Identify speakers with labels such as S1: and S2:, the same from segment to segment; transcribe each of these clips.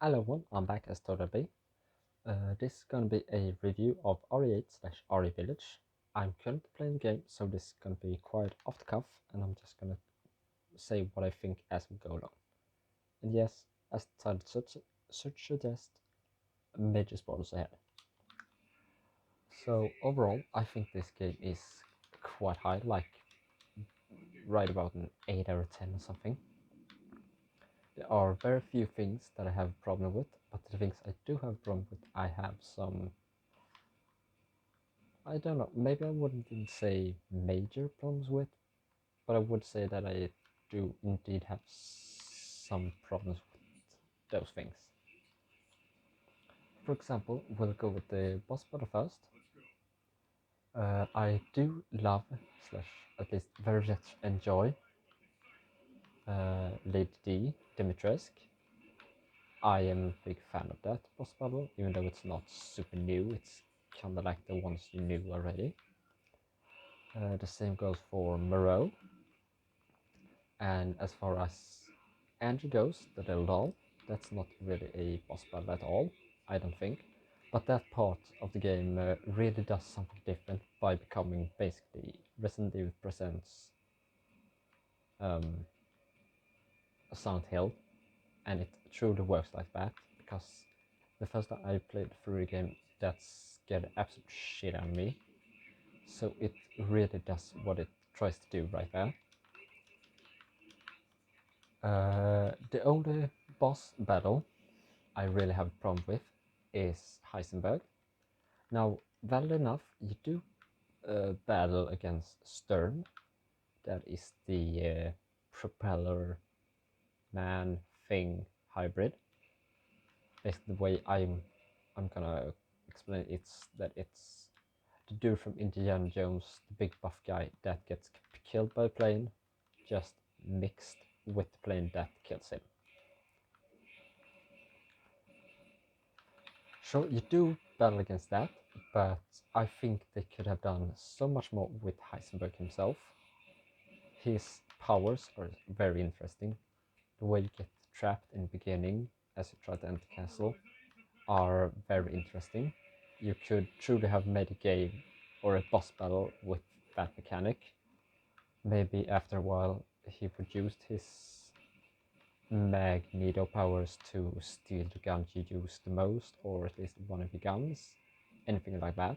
S1: Hello everyone, I'm back as Total. This is gonna be a review of RE8/RE Village. I'm currently playing the game, so this is gonna be quite off the cuff, and I'm just gonna say what I think as we go along. And yes, as the title suggests, major spoilers ahead. So overall, I think this game is quite high, like right about an 8 out of 10 or something. There are very few things that I have a problem with, but the things I do have a problem with, I have some, I don't know, maybe I wouldn't even say major problems with, but I would say that I do indeed have some problems with those things. For example, we'll go with the boss battle first. I do love, slash at least very much enjoy, Lady D, Dimitrescu. I am a big fan of that boss battle, even though it's not super new, it's kind of like the ones you knew already. The same goes for Moreau. And as far as Angie goes, the little doll, that's not really a boss battle at all, I don't think. But that part of the game really does something different by becoming basically Resident Evil presents Silent Hill, and it truly works like that, because the first time I played through the game, that scared the absolute shit out of me. So it really does what it tries to do right there. The only boss battle I really have a problem with is Heisenberg. Now, valid enough, you do battle against Stern. That is the propeller man thing hybrid. Basically, the way I'm gonna explain it, it's that it's the dude from Indiana Jones, the big buff guy that gets killed by a plane, just mixed with the plane that kills him. Sure, you do battle against that, but I think they could have done so much more with Heisenberg himself. His powers are very interesting. The way you get trapped in the beginning as you try to enter the castle are very interesting. You could truly have made a game or a boss battle with that mechanic. Maybe after a while he produced his magneto powers to steal the gun you use the most, or at least one of your guns, anything like that.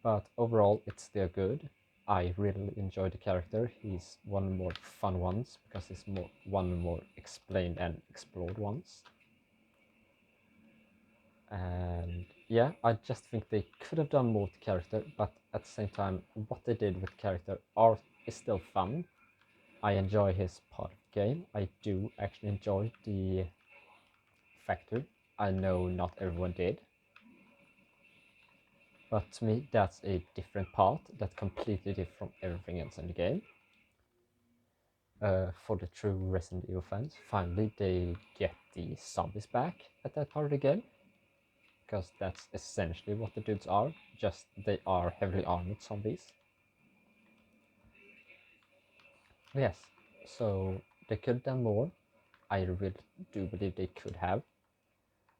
S1: But overall, it's still good. I really enjoy the character. He's one of the more fun ones because he's one of the more explained and explored ones. And yeah, I just think they could have done more with the character, but at the same time, what they did with the character is still fun. I enjoy his part of the game. I do actually enjoy the factory. I know not everyone did. But to me, that's a different part that's completely different from everything else in the game. For the true Resident Evil fans, finally they get the zombies back at that part of the game. Because that's essentially what the dudes are, just they are heavily armored zombies. Yes, so they could have done more. I really do believe they could have.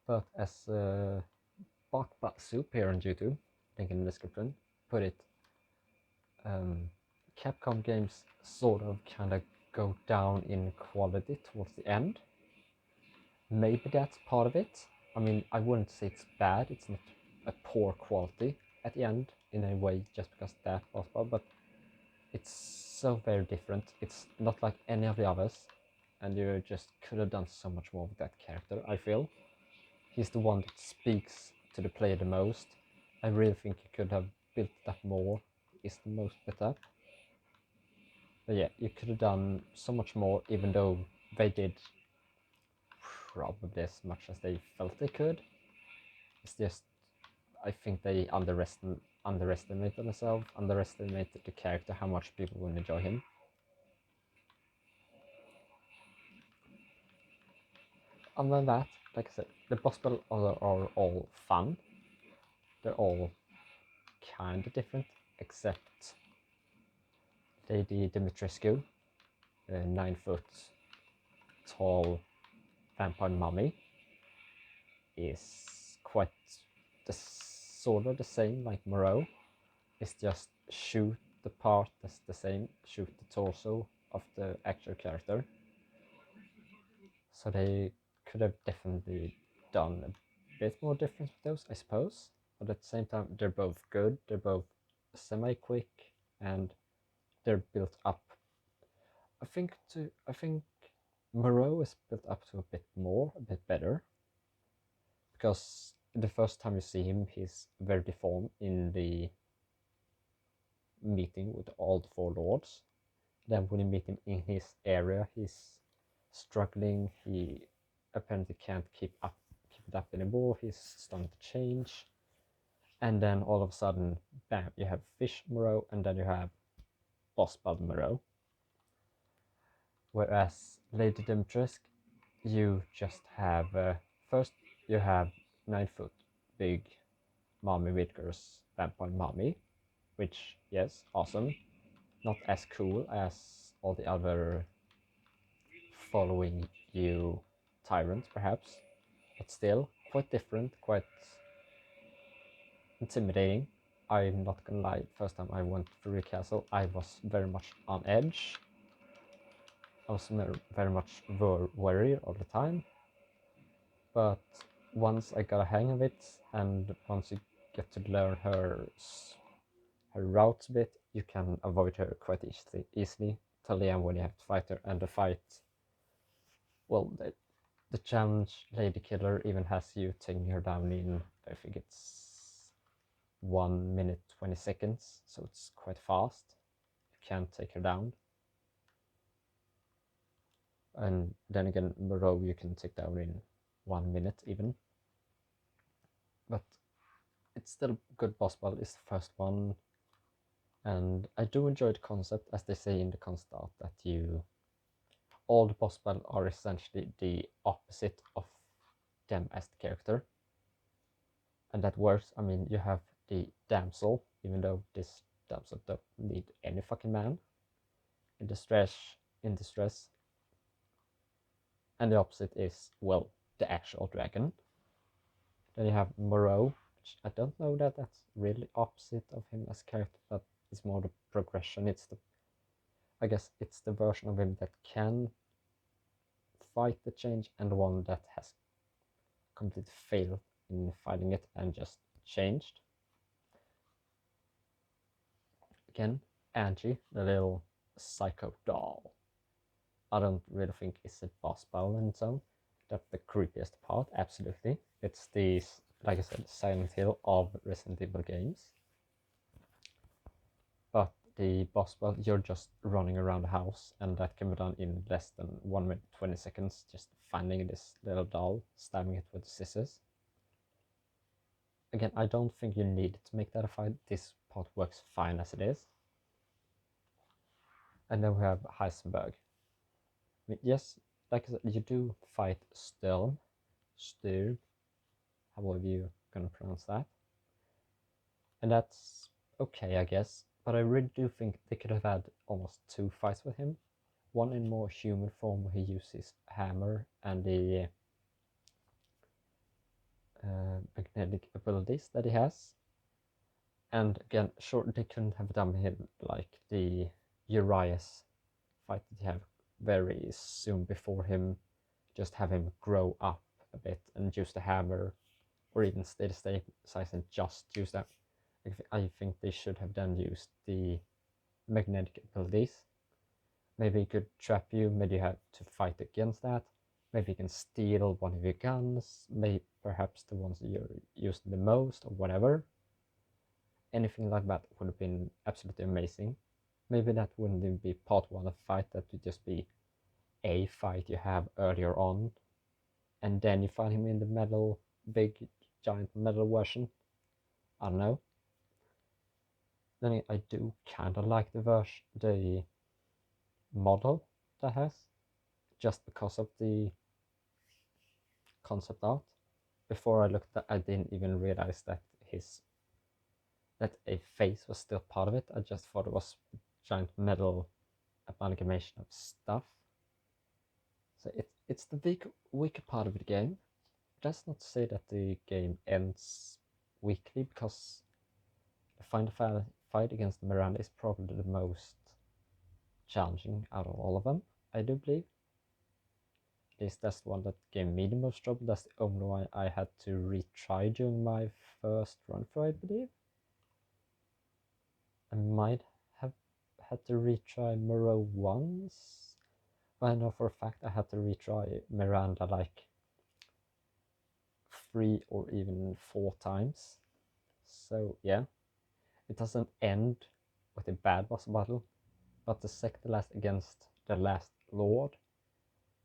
S1: But as Bakba Soup here on YouTube, link in the description, put it, Capcom games sort of kind of go down in quality towards the end. Maybe that's part of it. I mean, I wouldn't say it's bad, it's not a poor quality at the end in a way just because that was bad, but it's so very different. It's not like any of the others, and you just could have done so much more with that character, I feel. He's the one that speaks to the player the most. I really think you could have built that more. Is the most built up. But yeah, you could have done so much more, even though they did probably as much as they felt they could. It's just, I think they underestimated themselves, underestimated the character, how much people will enjoy him. Other than that, like I said, the boss battles are all fun. They're all kind of different, except Lady Dimitrescu, a 9 foot tall vampire mummy. is quite sort of the same like Moreau. It's just shoot the part that's the same, shoot the torso of the actual character. So they could have definitely done a bit more difference with those, I suppose. But at the same time, they're both good. They're both semi-quick, and they're built up. I think Moreau is built up to a bit more, a bit better, because the first time you see him, he's very deformed in the meeting with all the four lords. Then when you meet him in his area, he's struggling. He apparently can't keep it up anymore. He's starting to change. And then all of a sudden, bam, you have Fish Moreau, and then you have Boss Bud Moreau. Whereas Lady Dimitrescu, you just have first you have 9-foot big Mommy Whitaker's vampire mommy, which yes, awesome. Not as cool as all the other following you tyrants, perhaps, but still quite different, quite intimidating. I'm not gonna lie, first time I went through the castle, I was very much on edge. I was very much worried all the time. But once I got a hang of it, and once you get to learn her routes a bit, you can avoid her quite easily till the end when you have to fight her. And the fight, well, the challenge Lady Killer even has you taking her down in, I think it's 1 minute 20 seconds, so it's quite fast. You can't take her down. And then again, Moreau you can take down in 1 minute even. But it's still a good boss battle. It's the first one. And I do enjoy the concept, as they say in the concept art, that all the boss battles are essentially the opposite of them as the character. And that works. I mean, you have the damsel, even though this damsel don't need any fucking man, in distress. And the opposite is, well, the actual dragon. Then you have Moreau, which I don't know that that's really opposite of him as a character, but it's more the progression. I guess it's the version of him that can fight the change, and the one that has completely failed in fighting it and just changed. Again, Angie, the little psycho doll. I don't really think it's a boss battle in its own. That's the creepiest part, absolutely. It's the, like I said, Silent Hill of Resident Evil games. But the boss battle, you're just running around the house, and that can be done in less than 1 minute 20 seconds, just finding this little doll, stabbing it with the scissors. Again, I don't think you need to make that a fight. This part works fine as it is. And then we have Heisenberg. I mean, yes, like I said, you do fight Sturm, however you're gonna pronounce that. And that's okay, I guess. But I really do think they could have had almost 2 fights with him. One in more human form where he uses hammer and the magnetic abilities that he has. And again, sure, they couldn't have done him like the Urias fight that you have very soon before him. Just have him grow up a bit and use the hammer, or even stay the same size and just use that. I think they should have then used the magnetic abilities. Maybe he could trap you, maybe you have to fight against that. Maybe you can steal one of your guns, maybe perhaps the ones that you're using the most, or whatever. Anything like that would have been absolutely amazing. Maybe that wouldn't even be part 1 of the fight, that would just be a fight you have earlier on, and then you find him in the metal, big giant metal version. I don't know. Then I do kind of like the model that has, just because of the concept art. Before I looked at, I didn't even realize that a face was still part of it. I just thought it was a giant metal amalgamation of stuff. So it's the weaker part of the game, that's not to say that the game ends weakly, because the final fight against Miranda is probably the most challenging out of all of them, I do believe. At least that's the one that gave me the most trouble. That's the only one I had to retry during my first run through, I believe. I might have had to retry Moreau once. But I know for a fact I had to retry Miranda like 3 or even 4 times. So yeah, it doesn't end with a bad boss battle, but the second last against the last lord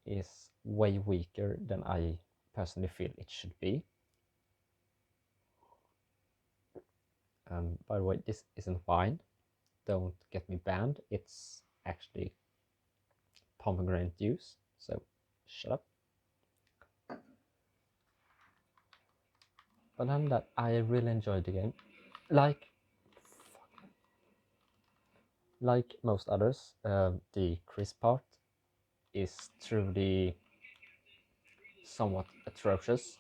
S1: is way weaker than I personally feel it should be. By the way, this isn't wine. Don't get me banned. It's actually pomegranate juice. So shut up. But other than that, I really enjoyed the game. Like most others, the Chris part is truly somewhat atrocious.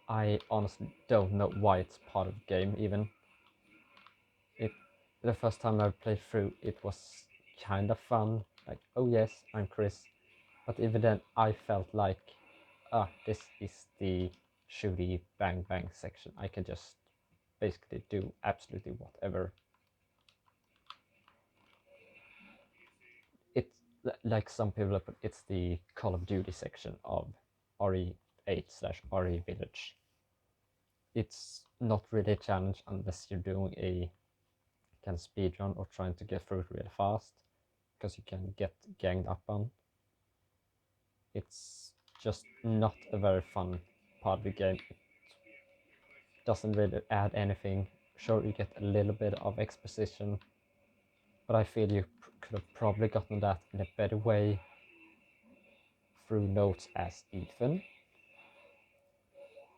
S1: I honestly don't know why it's part of the game even. The first time I played through, it was kind of fun. Like, oh yes, I'm Chris. But even then, I felt like, this is the shooty bang bang section. I can just basically do absolutely whatever. It's like some people put, it's the Call of Duty section of RE8/RE Village. It's not really a challenge unless you're doing a kind of speedrun or trying to get through it really fast, because you can get ganged up on. It's just not a very fun part of the game. It doesn't really add anything. Sure, you get a little bit of exposition, but I feel you could have probably gotten that in a better way through notes as Ethan.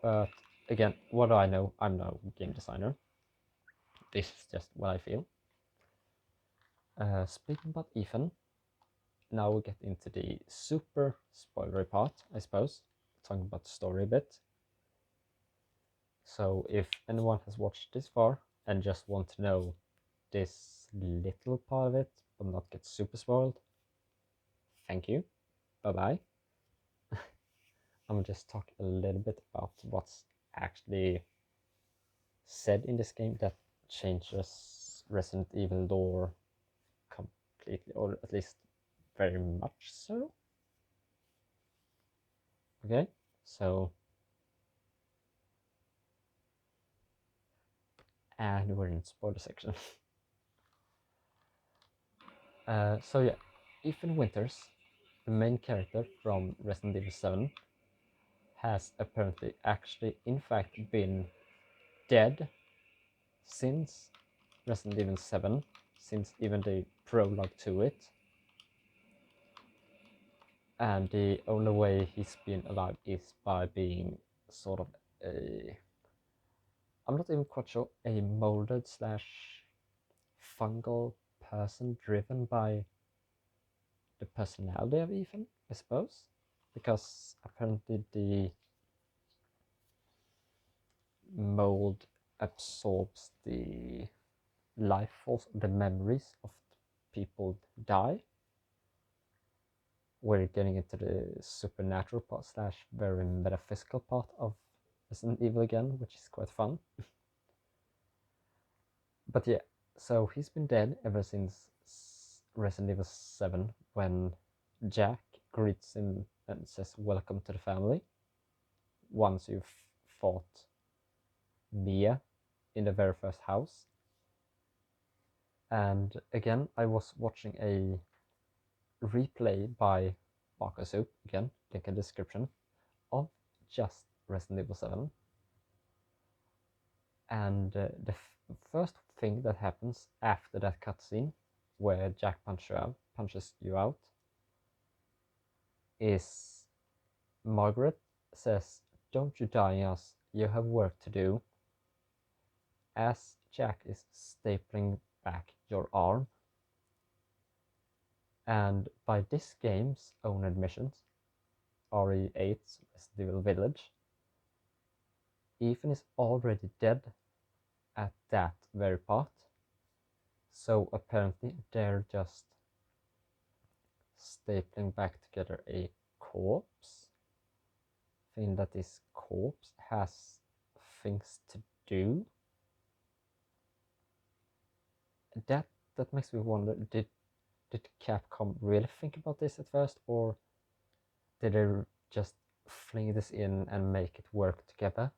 S1: But again, what do I know? I'm no game designer. This is just what I feel. Speaking about Ethan, now we get into the super spoilery part, I suppose, talking about the story a bit. So if anyone has watched this far and just want to know this little part of it, but not get super spoiled, thank you. Bye-bye. I'm gonna just talk a little bit about what's actually said in this game that changes Resident Evil lore completely, or at least very much so. Okay, so and we're in spoiler section. So yeah, Ethan Winters, the main character from Resident Evil 7, has apparently actually in fact been dead since Resident Evil 7, since even the prologue to it. And the only way he's been alive is by being sort of a, I'm not even quite sure, a molded slash fungal person driven by the personality of Ethan, I suppose. Because apparently the mold absorbs the life force, the memories of people who die. We're getting into the supernatural part slash very metaphysical part of Resident Evil again, which is quite fun. But yeah, so he's been dead ever since Resident Evil 7, when Jack greets him and says, "Welcome to the family," once you've fought Mia in the very first house. And again, I was watching a replay by Bakasoup, again, link in the description, of just Resident Evil 7. And the first thing that happens after that cutscene, where Jack punches you out, is Margaret says, "Don't you die us, you have work to do," as Jack is stapling back your arm. And by this game's own admissions, RE8's Resident Evil Village, Ethan is already dead at that very part. So apparently they're just stapling back together a corpse. Thing that this corpse has things to do. That makes me wonder, did Capcom really think about this at first, or did they just fling this in and make it work together?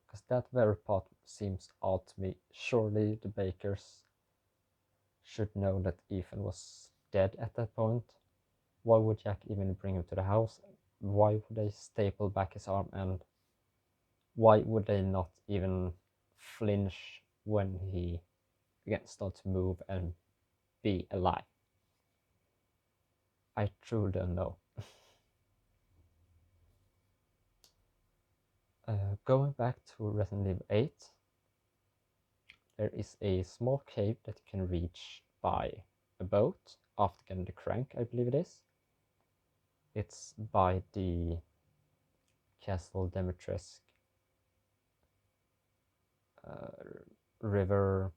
S1: Because that very part seems odd to me. Surely the Bakers should know that Ethan was dead at that point. Why would Jack even bring him to the house? Why would they staple back his arm, and why would they not even flinch when he again starts to move and be alive? I truly don't know. Going back to Resident Evil 8, there is a small cave that you can reach by a boat after getting the crank, I believe it is. It's by the Castle Demetresque river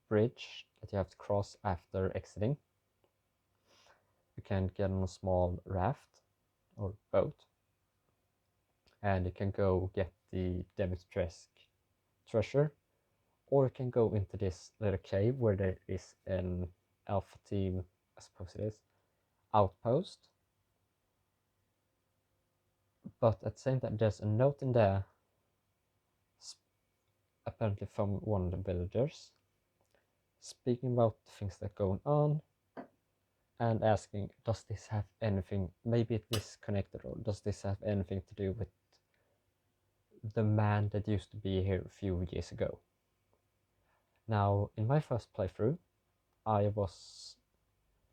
S1: bridge that you have to cross after exiting. You can get on a small raft or boat, and you can go get the Demetresque treasure, or you can go into this little cave where there is an Alpha Team, I suppose it is, outpost. But at the same time, there's a note in there, apparently from one of the villagers, speaking about the things that are going on and asking, does this have anything, maybe it is connected, or does this have anything to do with the man that used to be here a few years ago? Now, in my first playthrough, I was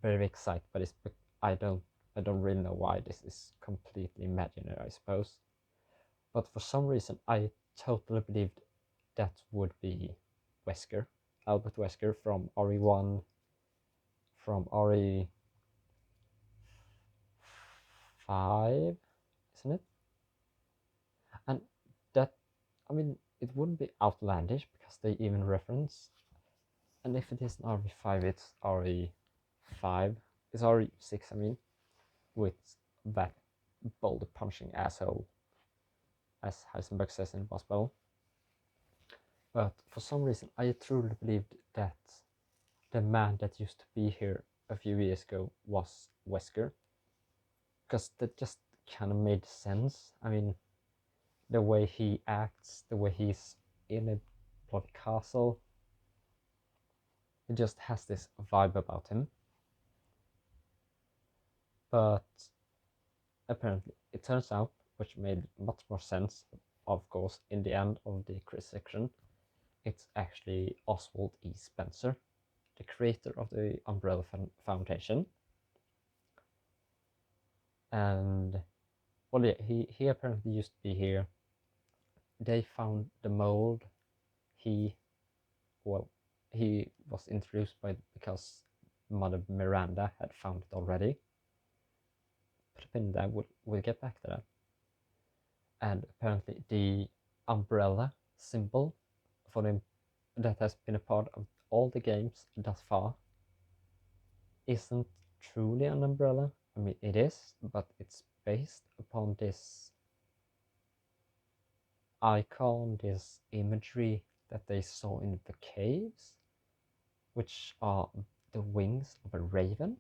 S1: very excited by this, but I don't really know why. This is completely imaginary, I suppose. But for some reason, I totally believed that would be Wesker, Albert Wesker from RE1, from RE5, isn't it? And that, I mean, it wouldn't be outlandish because they even reference, and if it is an RE5, it's RE5, it's RE6, I mean, with that boulder punching asshole, as Heisenberg says in the boss battle. But for some reason, I truly believed that the man that used to be here a few years ago was Wesker, because that just kind of made sense. I mean, the way he acts, the way he's in a bloody castle, it just has this vibe about him. But apparently, it turns out, which made much more sense, of course, in the end of the Chris section, it's actually Oswald E. Spencer, the creator of the Umbrella Foundation. And, well, yeah, he apparently used to be here. They found the mold. He was introduced by because Mother Miranda had found it already. Put a pin in that, we'll get back to that. And apparently the umbrella symbol for them that has been a part of all the games thus far isn't truly an umbrella. I mean, it is, but it's based upon this icon, this imagery that they saw in the caves, which are the wings of a raven,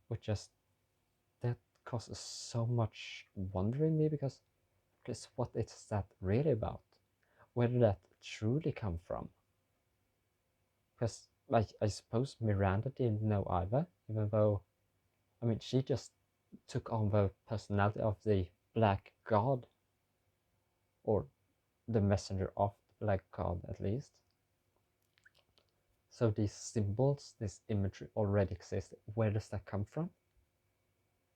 S1: which just, that causes so much wonder in me, because what is that really about? Where did that truly come from? Because, like, I suppose Miranda didn't know either, even though, I mean, she just took on the personality of the Black God, or the messenger of the Black God at least. So these symbols, this imagery already exists. Where does that come from?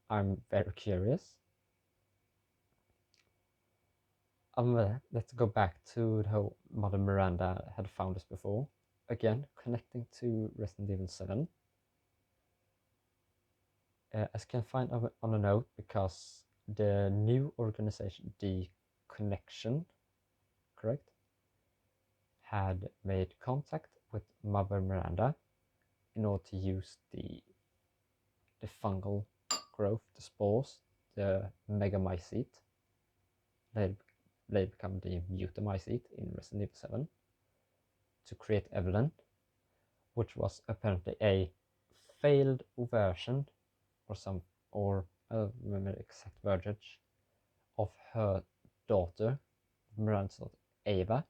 S1: I'm very curious. Let's go back to how Mother Miranda had found us before. Again, connecting to Resident Evil 7. As you can find on a note, because the new organization, the Connection, correct, had made contact with Mother Miranda in order to use the fungal growth, the spores, the megamycete, later become the mutamycete in Resident Evil 7, to create Evelyn, which was apparently a failed version or I don't remember the exact verbiage, of her daughter, Miranda's daughter, Ava,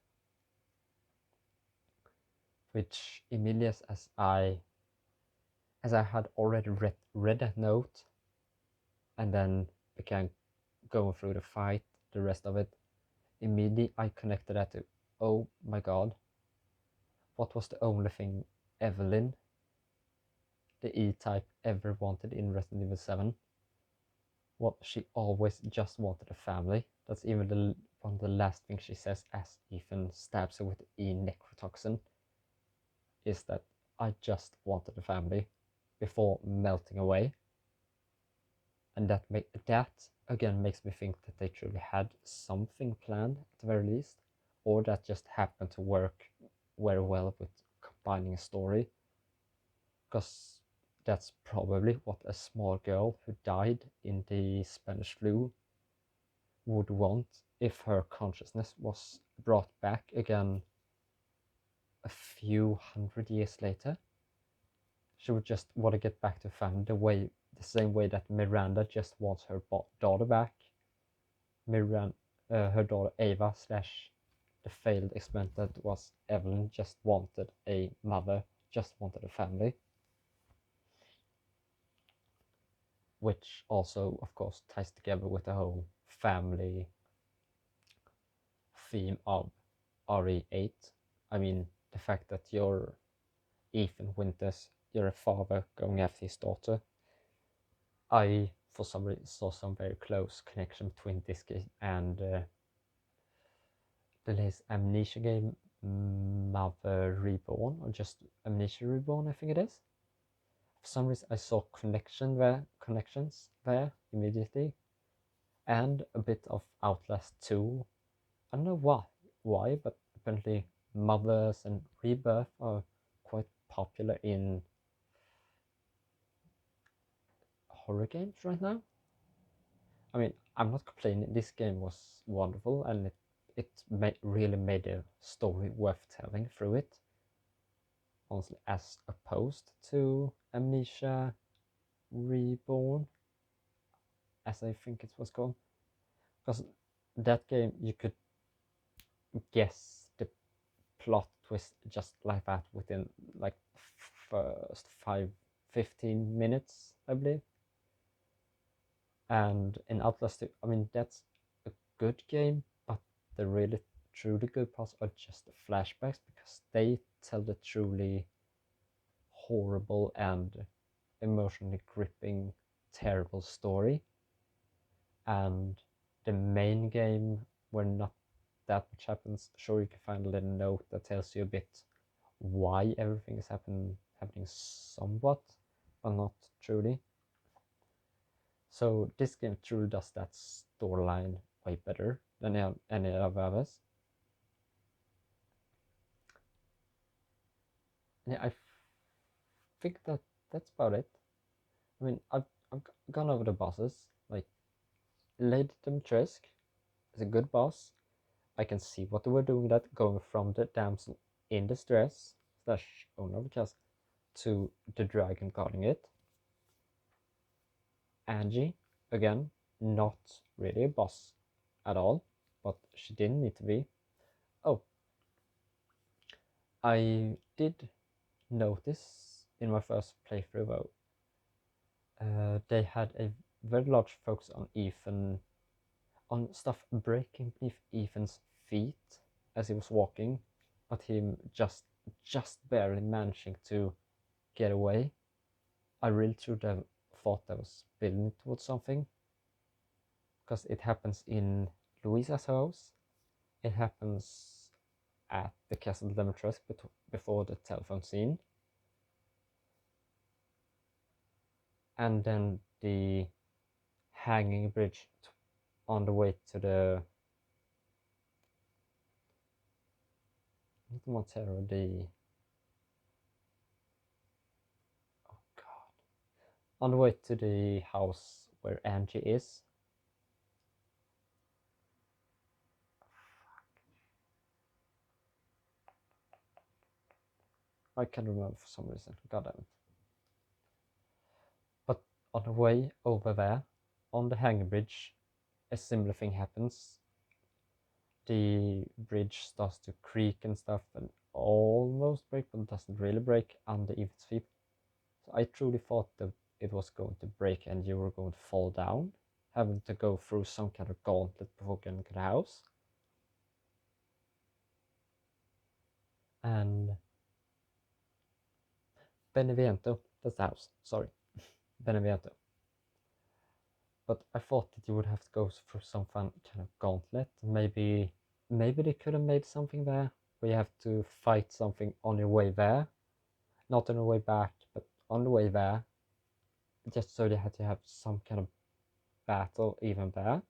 S1: which immediately as I had already read that note and then began going through the fight, the rest of it, immediately I connected that to, oh my god, what was the only thing Evelyn, the E-type, ever wanted in Resident Evil 7? What, she always just wanted a family. That's even one of the last things she says as Ethan stabs her with the E-necrotoxin, is that I just wanted a family before melting away. And that again makes me think that they truly had something planned at the very least, or that just happened to work very well with combining a story, because that's probably what a small girl who died in the Spanish flu would want if her consciousness was brought back again a few hundred years later. She would just want to get back to family the same way that Miranda just wants her daughter back. Her daughter Ava / the failed experiment that was Evelyn just wanted a mother, just wanted a family. Which also, of course, ties together with the whole family theme of RE8. I mean, the fact that you're Ethan Winters, you're a father going after his daughter. I, for some reason, saw some very close connection between this game and the latest Amnesia game, Mother Reborn, or just Amnesia Reborn, I think it is. For some reason, I saw connections there immediately, and a bit of Outlast 2. I don't know why, but apparently Mothers and Rebirth are quite popular in horror games right now. I mean, I'm not complaining. This game was wonderful, and it really made the story worth telling through it. Honestly, as opposed to Amnesia Reborn, as I think it was called, because that game you could guess the plot twist just like that within like first 15 minutes, I believe. And in Outlast 2, I mean, that's a good game, but the really truly good parts are just the flashbacks, because they tell the truly horrible and emotionally gripping, terrible story. And the main game, where not that much happens, sure, you can find a little note that tells you a bit why everything is happening somewhat, but not truly. So this game truly does that storyline way better than any of the others. Yeah, I think that's about it. I mean, I've gone over the bosses. Like, Lady Dimitrescu is a good boss. I can see what they were doing, that going from the damsel in distress / owner of the castle to the dragon guarding it. Angie, again, not really a boss at all, but she didn't need to be. Oh, I did notice in my first playthrough though, they had a very large focus on Ethan, on stuff breaking beneath Ethan's feet as he was walking, but him just barely managing to get away. I really thought that was building towards something, because it happens in Louisa's house, it happens at the Castle Dimitrescu before the telephone scene, and then the hanging bridge on the way to the Montero, oh god, on the way to the house where Angie is. I can't remember for some reason, god damn it. But on the way over there, on the hanging bridge, a similar thing happens. The bridge starts to creak and stuff and almost break, but doesn't really break under Eve's feet. So I truly thought that it was going to break and you were going to fall down, having to go through some kind of gauntlet before getting to the house. And Beneviento, that's the house, sorry, Beneviento. But I thought that you would have to go through some fun kind of gauntlet. Maybe they could have made something there where you have to fight something on your way there, not on your way back, but on the way there, just so they had to have some kind of battle even there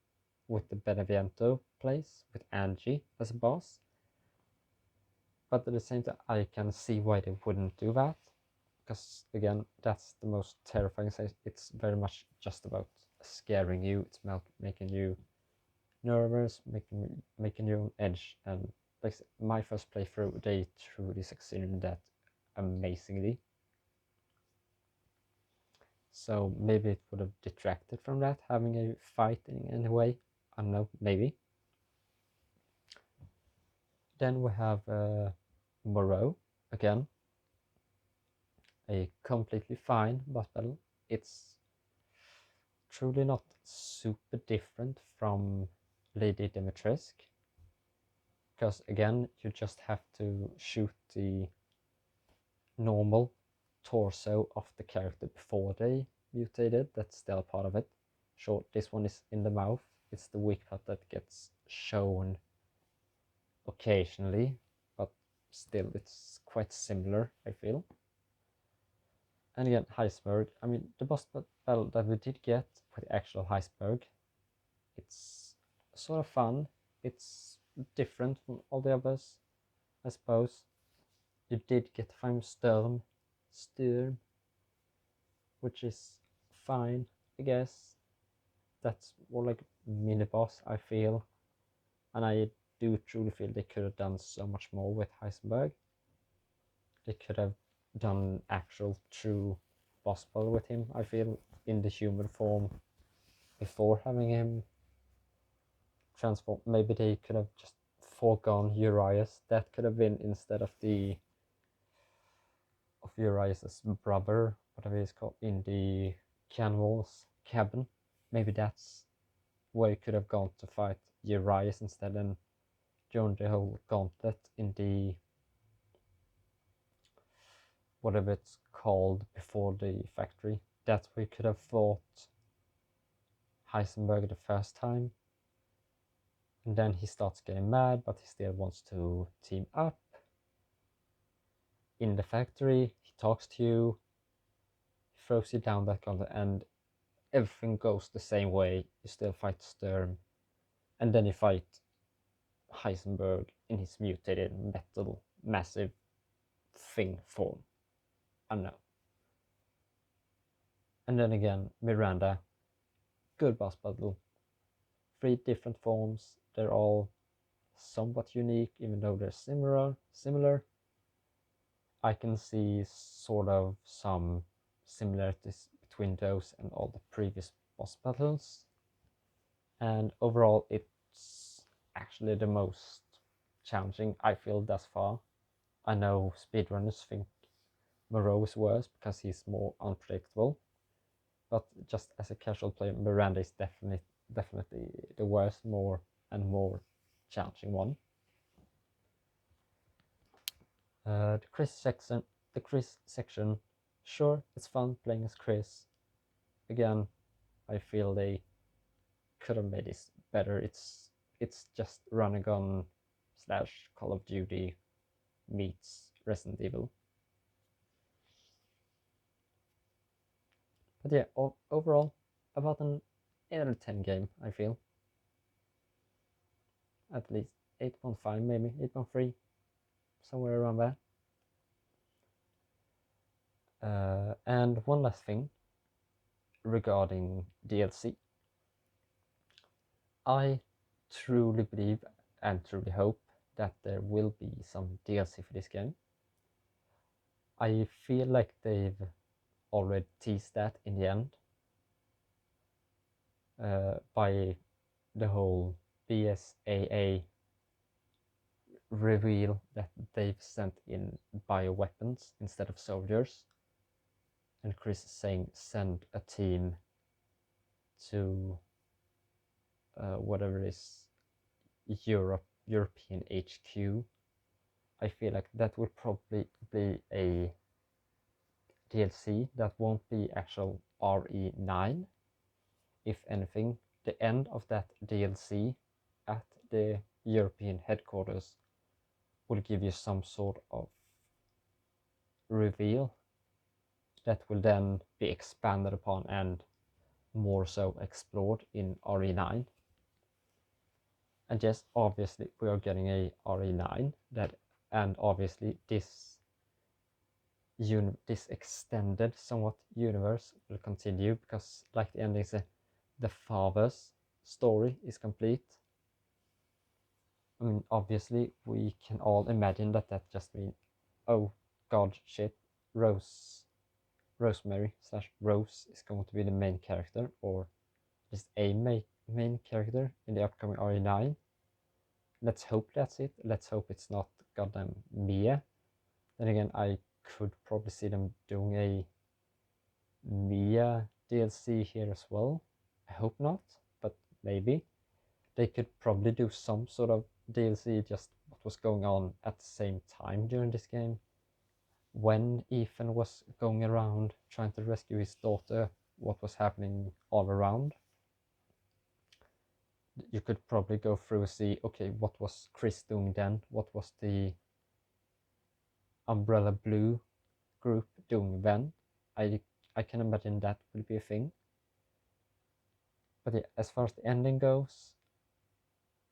S1: with the Beneviento place with Angie as a boss. But at the same time, I can see why they wouldn't do that, because again, that's the most terrifying thing. It's very much just about scaring you. It's making you nervous, making you on edge. And like my first playthrough, they truly succeeded in that amazingly. So maybe it would have detracted from that, having a fight in a way. I don't know, maybe. Then we have Moreau again. A completely fine boss battle. It's truly not super different from Lady Dimitrescu, because again, you just have to shoot the normal torso of the character before they mutated. That's still part of it. Sure, this one is in the mouth. It's the weak part that gets shown occasionally, but still it's quite similar, I feel. And again, Heisberg, I mean, the boss battle that we did get with the actual Heisberg, it's sort of fun. It's different from all the others, I suppose. You did get to find Sturm, which is fine, I guess. That's more like mini boss, I feel. And I do truly feel they could have done so much more with Heisenberg. They could have done actual true boss battle with him, I feel, in the human form before having him transform. Maybe they could have just foregone Urias. That could have been instead of Urias's brother, whatever he's called, in the cannibals cabin. Maybe that's where you could have gone to fight Urias instead and joined the whole gauntlet in the whatever it's called before the factory. That's where you could have fought Heisenberg the first time. And then he starts getting mad, but he still wants to team up. In the factory, he talks to you, he throws you down that gauntlet, and everything goes the same way. You still fight Sturm, and then you fight Heisenberg in his mutated metal massive thing form. I don't know. And then again, Miranda, good boss battle. 3 different forms. They're all somewhat unique, even though they're similar. I can see sort of some similarities between those and all the previous boss battles. And overall, it's actually the most challenging I feel thus far. I know speedrunners think Moreau is worse because he's more unpredictable, but just as a casual player, Miranda is definitely the worst, more challenging one. The Chris section, sure, it's fun playing as Chris. Again, I feel they could have made this better. It's just run and gun / Call of Duty meets Resident Evil. But yeah, overall, about an 8 out of 10 game, I feel. At least 8.5, maybe 8.3, somewhere around there. And one last thing regarding DLC. I truly believe and truly hope that there will be some DLC for this game. I feel like they've already teased that in the end by the whole BSAA reveal that they've sent in bioweapons instead of soldiers, and Chris is saying send a team to whatever is European HQ. I feel like that will probably be a DLC that won't be actual RE9. If anything, the end of that DLC at the European headquarters will give you some sort of reveal that will then be expanded upon and more so explored in RE9. And yes, obviously we are getting a RE9 that, and obviously this extended somewhat universe will continue, because like the ending said, the father's story is complete. I mean, obviously we can all imagine that just means, oh god, shit, Rosemary / Rose is going to be the main character, or just a main character in the upcoming RE9. Let's hope that's it. Let's hope it's not goddamn Mia. Then again, I could probably see them doing a Mia DLC here as well. I hope not, but maybe. They could probably do some sort of DLC, just what was going on at the same time during this game. When Ethan was going around trying to rescue his daughter, what was happening all around. You could probably go through and see, okay, what was Chris doing then? What was the Umbrella Blue group doing then? I can imagine that will be a thing. But yeah, as far as the ending goes,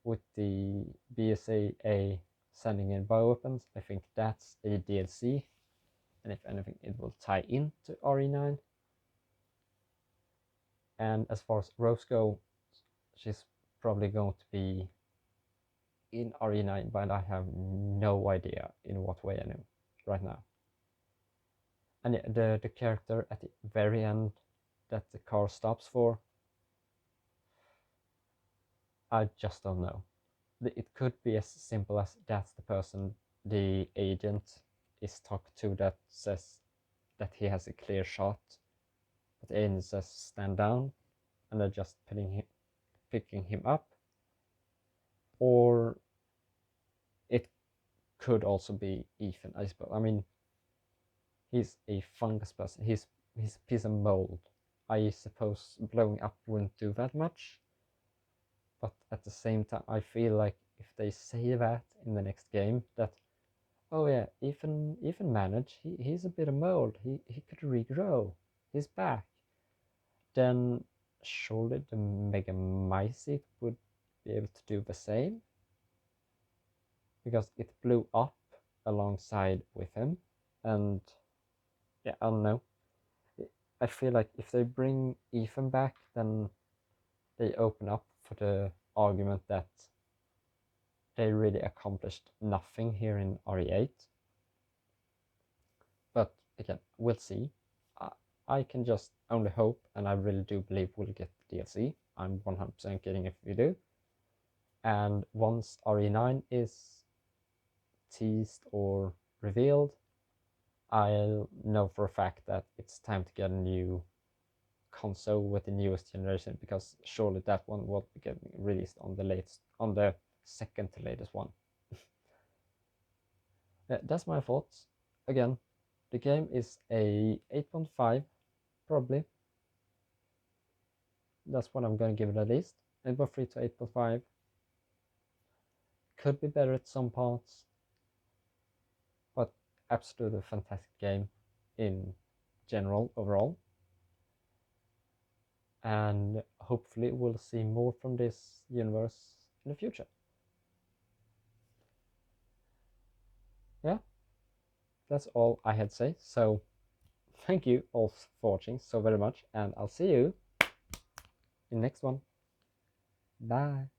S1: with the BSAA sending in bioweapons, I think that's a DLC. And if anything, it will tie into RE9. And as far as Rose goes, she's probably going to be in RE9, but I have no idea in what way I know right now. And the character at the very end that the car stops for, I just don't know. It could be as simple as that's the person the agent is talked to that says that he has a clear shot, but the agent says stand down, and they're just picking him up. Or it could also be Ethan, I suppose. I mean, he's a fungus person. He's a piece of mold. I suppose blowing up wouldn't do that much. But at the same time, I feel like if they say that in the next game, that, oh yeah, Ethan managed, he's a bit of mold, he could regrow, he's back, then surely the Mega Mycete would be able to do the same, because it blew up alongside with him. And yeah, I don't know, I feel like if they bring Ethan back, then they open up for the argument that they really accomplished nothing here in RE8. But again, we'll see. I can just only hope, and I really do believe we'll get the DLC. I'm 100% getting if we do. And once RE9 is teased or revealed, I'll know for a fact that it's time to get a new console with the newest generation, because surely that one will be getting released on the second to latest one. That's my thoughts. Again, the game is a 8.5 probably. That's what I'm going to give it at least. 8.3 to 8.5. Could be better at some parts, but absolutely fantastic game in general overall. And hopefully we'll see more from this universe in the future. Yeah, that's all I had to say. So thank you all for watching so very much, and I'll see you in the next one. Bye.